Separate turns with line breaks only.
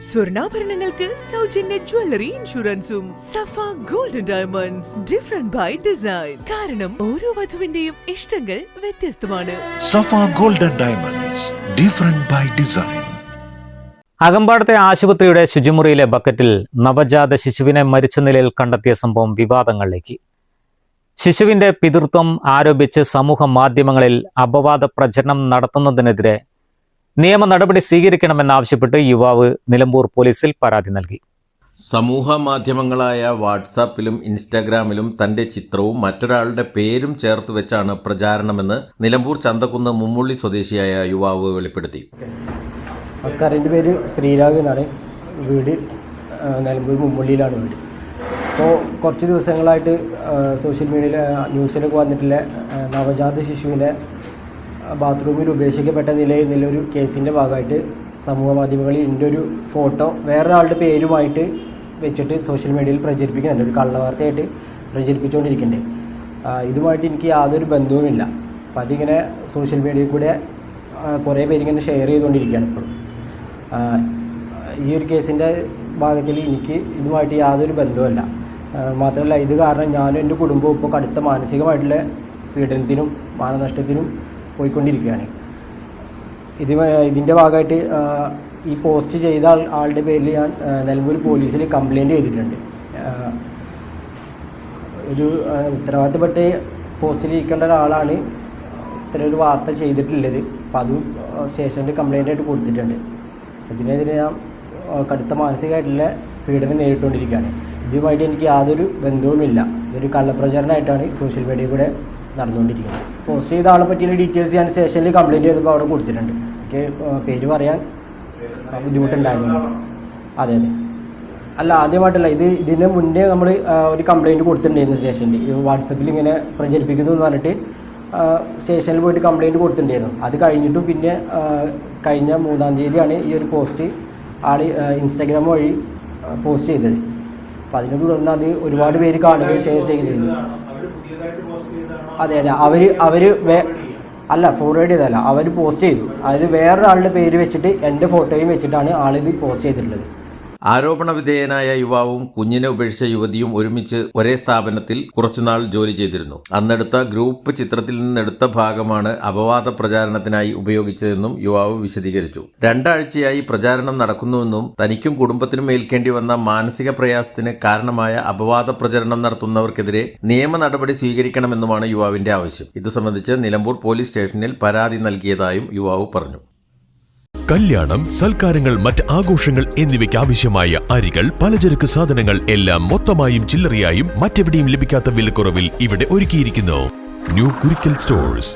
സ്വർണ്ണാഭരണങ്ങൾക്ക് സൗജന്യ ജ്വല്ലറി ഇൻഷുറൻസും. Safa golden diamonds, different by design. കാരണം ഓരോ വധുവിന്റെയും ഇഷ്ടങ്ങൾ വ്യത്യസ്തമാണ്.
Safa golden diamonds, different by design.
അകമ്പാടത്തെ ആശുപത്രിയുടെ ശുചിമുറിയിലെ ബക്കറ്റിൽ നവജാത ശിശുവിനെ മരിച്ച നിലയിൽ കണ്ടെത്തിയ സംഭവം വിവാദങ്ങളിലേക്ക്. ശിശുവിന്റെ പിതൃത്വം ആരോപിച്ച് സമൂഹ മാധ്യമങ്ങളിൽ അപവാദ പ്രചരണം നടത്തുന്നതിനെതിരെ നിയമ നടപടി സ്വീകരിക്കണമെന്നാവശ്യപ്പെട്ട് യുവാവ് നിലമ്പൂർ പോലീസിൽ പരാതി നൽകി.
സമൂഹ മാധ്യമങ്ങളായ വാട്സാപ്പിലും ഇൻസ്റ്റാഗ്രാമിലും തന്റെ ചിത്രവും മറ്റൊരാളുടെ പേരും ചേർത്ത് വെച്ചാണ് പ്രചാരണമെന്ന് നിലമ്പൂർ ചന്തക്കുന്ന് മുമ്മുള്ളി സ്വദേശിയായ യുവാവ് വെളിപ്പെടുത്തി.
നമസ്കാരം, എൻ്റെ പേര് ശ്രീരാഗ് എന്നാണ്. വീട് നിലമ്പൂർ മുമ്മുള്ളിയിലാണ് വീട്. അപ്പോൾ കുറച്ച് ദിവസങ്ങളായിട്ട് സോഷ്യൽ മീഡിയയിൽ ന്യൂസിലൊക്കെ വന്നിട്ടുള്ള നവജാത ശിശുവിനെ ബാത്റൂമിൽ ഉപേക്ഷിക്കപ്പെട്ട നിലയൊരു കേസിൻ്റെ ഭാഗമായിട്ട് സമൂഹ മാധ്യമങ്ങളിൽ എൻ്റെ ഒരു ഫോട്ടോ വേറൊരാളുടെ പേരുമായിട്ട് വെച്ചിട്ട് സോഷ്യൽ മീഡിയയിൽ പ്രചരിപ്പിക്കുന്നുണ്ട്. ഒരു കള്ളവാർത്തയായിട്ട് പ്രചരിപ്പിച്ചുകൊണ്ടിരിക്കുന്നുണ്ട്. ഇതുമായിട്ട് എനിക്ക് യാതൊരു ബന്ധവുമില്ല. അപ്പോൾ അതിങ്ങനെ സോഷ്യൽ മീഡിയയിൽ കൂടെ കുറേ പേരിങ്ങനെ ഷെയർ ചെയ്തുകൊണ്ടിരിക്കുകയാണ് ഇപ്പോഴും. ഈ ഒരു കേസിൻ്റെ ഭാഗത്തിൽ എനിക്ക് ഇതുമായിട്ട് യാതൊരു ബന്ധവുമില്ല. മാത്രമല്ല, ഇത് കാരണം ഞാനും എൻ്റെ കുടുംബവും ഇപ്പോൾ കടുത്ത മാനസികമായിട്ടുള്ള പീഡനത്തിനും മാനനഷ്ടത്തിനും പോയിക്കൊണ്ടിരിക്കുകയാണ്. ഇതിൻ്റെ ഭാഗമായിട്ട് ഈ പോസ്റ്റ് ചെയ്ത ആളുടെ പേരിൽ ഞാൻ നിലമ്പൂർ പോലീസിൽ കംപ്ലയിൻറ്റ് ചെയ്തിട്ടുണ്ട്. ഒരു ഉത്തരവാദിത്തപ്പെട്ട് പോസ്റ്റിൽ ഇരിക്കേണ്ട ഒരാളാണ് ഇത്ര ഒരു വാർത്ത ചെയ്തിട്ടുള്ളത്. അപ്പോൾ അതും സ്റ്റേഷനിൽ കംപ്ലയിൻ്റ് ആയിട്ട് കൊടുത്തിട്ടുണ്ട്. ഇതിനെതിരെ ഞാൻ കടുത്ത മാനസികമായിട്ടുള്ള പീഡനം നേരിട്ടുകൊണ്ടിരിക്കുകയാണ്. ഇതുമായിട്ട് എനിക്ക് യാതൊരു ബന്ധവുമില്ല. ഇതൊരു കള്ളപ്രചാരണമായിട്ടാണ് സോഷ്യൽ മീഡിയയിൽ കൂടെ നടന്നുകൊണ്ടിരിക്കുന്നത്. പോസ്റ്റ് ചെയ്ത ആളെ പറ്റിയുള്ള ഡീറ്റെയിൽസ് ഞാൻ സ്റ്റേഷനിൽ കംപ്ലയിൻറ്റ് ചെയ്തപ്പോൾ അവിടെ കൊടുത്തിട്ടുണ്ട്. എനിക്ക് പേര് പറയാൻ ബുദ്ധിമുട്ടുണ്ടായിരുന്നു. അതെ അതെ അല്ല, ആദ്യമായിട്ടല്ല. ഇതിന് മുന്നേ നമ്മൾ ഒരു കംപ്ലയിൻറ്റ് കൊടുത്തിട്ടുണ്ടായിരുന്നു സ്റ്റേഷനിൽ. ഈ വാട്സപ്പിൽ ഇങ്ങനെ പ്രചരിപ്പിക്കുന്നു എന്ന് പറഞ്ഞിട്ട് സ്റ്റേഷനിൽ പോയിട്ട് കംപ്ലയിൻറ്റ് കൊടുത്തിട്ടുണ്ടായിരുന്നു. അത് കഴിഞ്ഞിട്ടും പിന്നെ കഴിഞ്ഞ 3-ാം തീയതിയാണ് ഈ ഒരു പോസ്റ്റ് ആൾ ഇൻസ്റ്റാഗ്രാം വഴി പോസ്റ്റ് ചെയ്തത്. അപ്പോൾ അതിനെ തുടർന്ന് അത് ഒരുപാട് പേര് കാണുകയും ഷെയർ ചെയ്തിരുന്നു. അതെ അവർ അല്ല, ഫോർവേഡ് ചെയ്തതല്ല, അവർ പോസ്റ്റ് ചെയ്തു. അതായത് വേറൊരാളുടെ പേര് വെച്ചിട്ട് എൻ്റെ ഫോട്ടോയും വെച്ചിട്ടാണ് ആളിത് പോസ്റ്റ് ചെയ്തിട്ടുള്ളത്.
ആരോപണ വിധേയനായ യുവാവും കുഞ്ഞിനെ ഉപേക്ഷിച്ച യുവതിയും ഒരുമിച്ച് ഒരേ സ്ഥാപനത്തിൽ കുറച്ചുനാൾ ജോലി ചെയ്തിരുന്നു. അന്നെടുത്ത ഗ്രൂപ്പ് ചിത്രത്തിൽ നിന്നെടുത്ത ഭാഗമാണ് അപവാദ പ്രചാരണത്തിനായി ഉപയോഗിച്ചതെന്നും യുവാവ് വിശദീകരിച്ചു. 2 ആഴ്ചയായി പ്രചാരണം നടക്കുന്നുവെന്നും തനിക്കും കുടുംബത്തിനും ഏൽക്കേണ്ടി വന്ന മാനസിക പ്രയാസത്തിന് കാരണമായ അപവാദ പ്രചരണം നടത്തുന്നവർക്കെതിരെ നിയമ നടപടി സ്വീകരിക്കണമെന്നുമാണ് യുവാവിന്റെ ആവശ്യം. ഇതു സംബന്ധിച്ച് നിലമ്പൂർ പോലീസ് സ്റ്റേഷനിൽ പരാതി നൽകിയതായും യുവാവ് പറഞ്ഞു.
കല്യാണം, സൽക്കാരങ്ങൾ, മറ്റ് ആഘോഷങ്ങൾ എന്നിവയ്ക്ക് ആവശ്യമായ അരികൾ, പലചരക്ക് സാധനങ്ങൾ എല്ലാം മൊത്തമായും ചില്ലറയായും മറ്റെവിടെയും ലഭിക്കാത്ത വിലക്കുറവിൽ ഇവിടെ ഒരുക്കിയിരിക്കുന്നു. New Kurikkal stores.